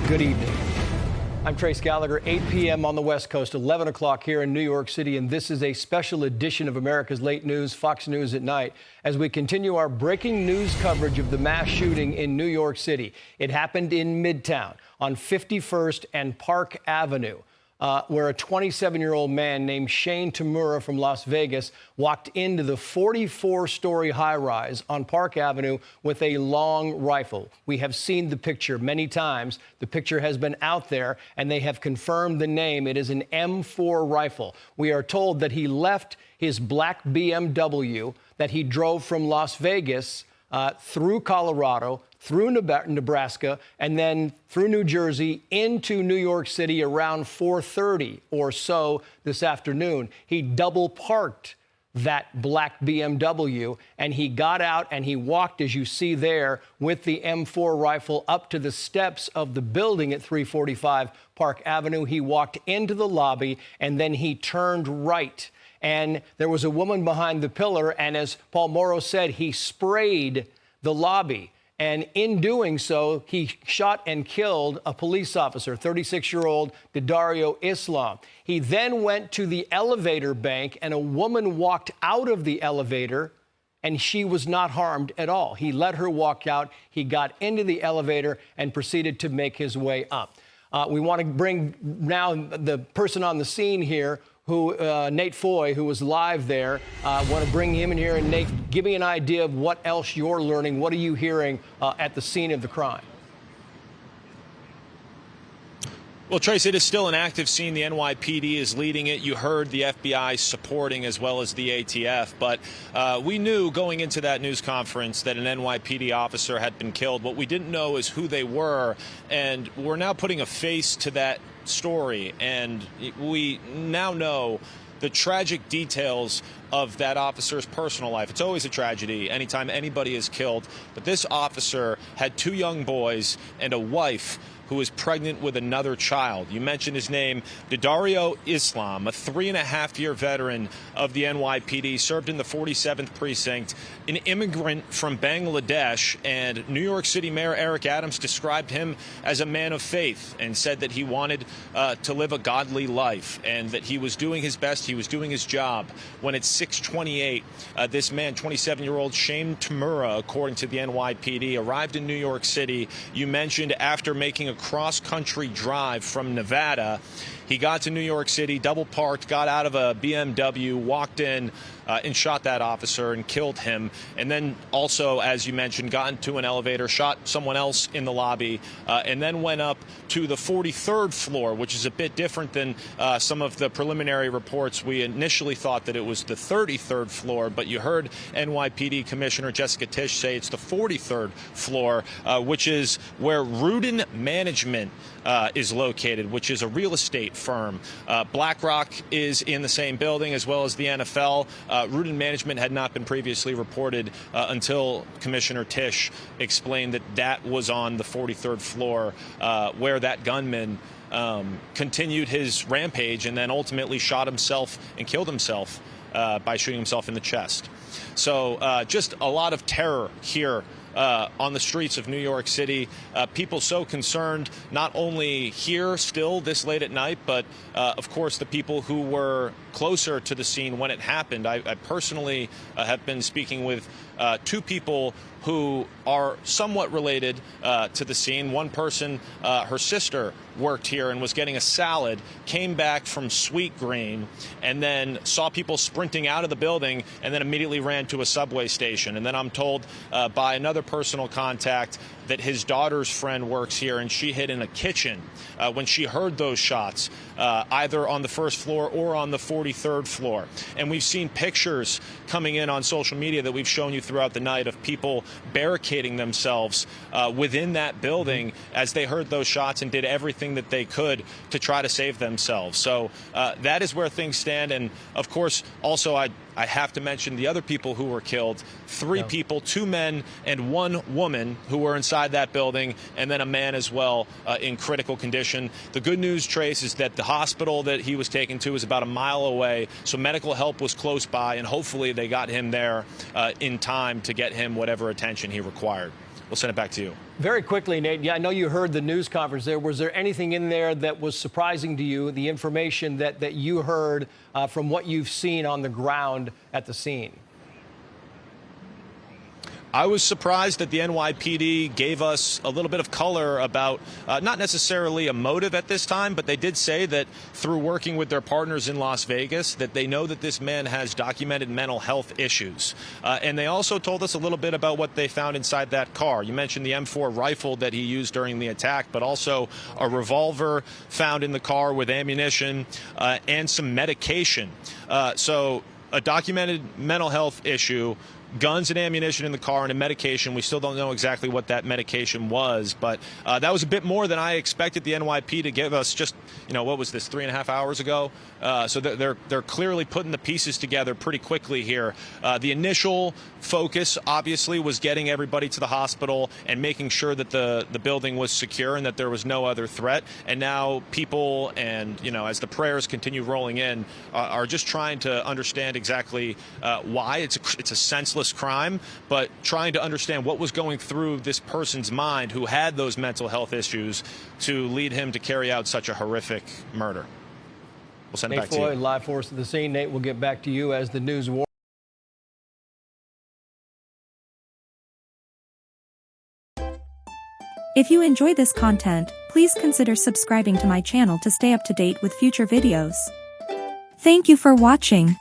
Good evening. I'm Trace Gallagher, 8 p.m. on the West Coast, 11 o'clock here in New York City, and this is a special edition of America's Late News, Fox News at Night, as we continue our breaking news coverage of the mass shooting in New York City. It happened in Midtown on 51st and Park Avenue, where a 27-year-old man named Shane Tamura from Las Vegas walked into the 44-story high-rise on Park Avenue with a long rifle. We have seen the picture many times. The picture has been out there, and they have confirmed the name. It is an M4 rifle. We are told that he left his black BMW that he drove from Las Vegas through Colorado, through Nebraska, and then through New Jersey into New York City around 4:30 or so this afternoon. He double parked that black BMW, and he got out and he walked, as you see there, with the M4 rifle up to the steps of the building at 345 Park Avenue. He walked into the lobby, and then he turned right. And there was a woman behind the pillar, and as Paul Morrow said, he sprayed the lobby. And in doing so, he shot and killed a police officer, 36-year-old Dario Islam. He then went to the elevator bank, and a woman walked out of the elevator, and she was not harmed at all. He let her walk out. He got into the elevator and proceeded to make his way up. We want to bring now the person on the scene here, Nate Foy, who was live there. I want to bring him in here. And Nate, give me an idea of what else you're learning. What are you hearing at the scene of the crime? Well, Trace, it is still an active scene. The NYPD is leading it. You heard the FBI supporting as well as the ATF. But we knew going into that news conference that an NYPD officer had been killed. What we didn't know is who they were. And we're now putting a face to that story. And we now know the tragic details of that officer's personal life. It's always a tragedy anytime anybody is killed. But this officer had 2 young boys and a wife who was pregnant with another child. You mentioned his name, Dario Islam, a 3.5-year veteran of the NYPD, served in the 47th Precinct, an immigrant from Bangladesh, and New York City Mayor Eric Adams described him as a man of faith and said that he wanted to live a godly life and that he was doing his best, he was doing his job. When at 6:28, this man, 27-year-old Shane Tamura, according to the NYPD, arrived in New York City. You mentioned after making a cross-country drive from Nevada, he got to New York City, double parked, got out of a BMW, walked in and shot that officer and killed him. And then also, as you mentioned, got into an elevator, shot someone else in the lobby, and then went up to the 43rd floor, which is a bit different than some of the preliminary reports. We initially thought that it was the 33rd floor, but you heard NYPD Commissioner Jessica Tisch say it's the 43rd floor, which is where Rudin Management is located, which is a real estate firm. BlackRock is in the same building as well as the NFL. Rudin Management had not been previously reported until Commissioner Tisch explained that that was on the 43rd floor where that gunman continued his rampage and then ultimately shot himself and killed himself by shooting himself in the chest. So just a lot of terror here on the streets of New York City. People so concerned, not only here still this late at night, but of course the people who were closer to the scene when it happened. I personally have been speaking with 2 people who are somewhat related to the scene. One person, her sister worked here and was getting a salad, came back from Sweetgreen, and then saw people sprinting out of the building and then immediately ran to a subway station. And then I'm told by another personal contact that his daughter's friend works here, and she hid in a kitchen when she heard those shots, either on the 1st floor or on the 43rd floor. And we've seen pictures coming in on social media that we've shown you throughout the night of people barricading themselves within that building as they heard those shots and did everything that they could to try to save themselves. So that is where things stand. And of course, also I have to mention the other people who were killed. 3 people, 2 men and 1 woman who were inside that building, and then a man as well in critical condition. The good news, Trace, is that the hospital that he was taken to is about a mile away, so medical help was close by, and hopefully they got him there in time to get him whatever attention he required. we'll send it back to you. Very quickly, Nate, I know you heard the news conference there. Was there anything in there that was surprising to you, the information that you heard from what you've seen on the ground at the scene? I was surprised that the NYPD gave us a little bit of color about not necessarily a motive at this time, but they did say that through working with their partners in Las Vegas, that they know that this man has documented mental health issues. And they also told us a little bit about what they found inside that car. You mentioned the M4 rifle that he used during the attack, but also a revolver found in the car with ammunition and some medication. So a documented mental health issue, guns and ammunition in the car, and a medication. We still don't know exactly what that medication was, but that was a bit more than I expected the NYPD to give us just, what was this, 3.5 hours ago? So they're clearly putting the pieces together pretty quickly here. The initial focus, obviously, was getting everybody to the hospital and making sure that the building was secure and that there was no other threat. And now people and, as the prayers continue rolling in, are just trying to understand exactly why. It's a senseless crime, but trying to understand what was going through this person's mind who had those mental health issues to lead him to carry out such a horrific murder. We'll send it back to you. Nate Floyd, live for us at the scene. Nate, we'll get back to you as the news war. If you enjoy this content, please consider subscribing to my channel to stay up to date with future videos. Thank you for watching.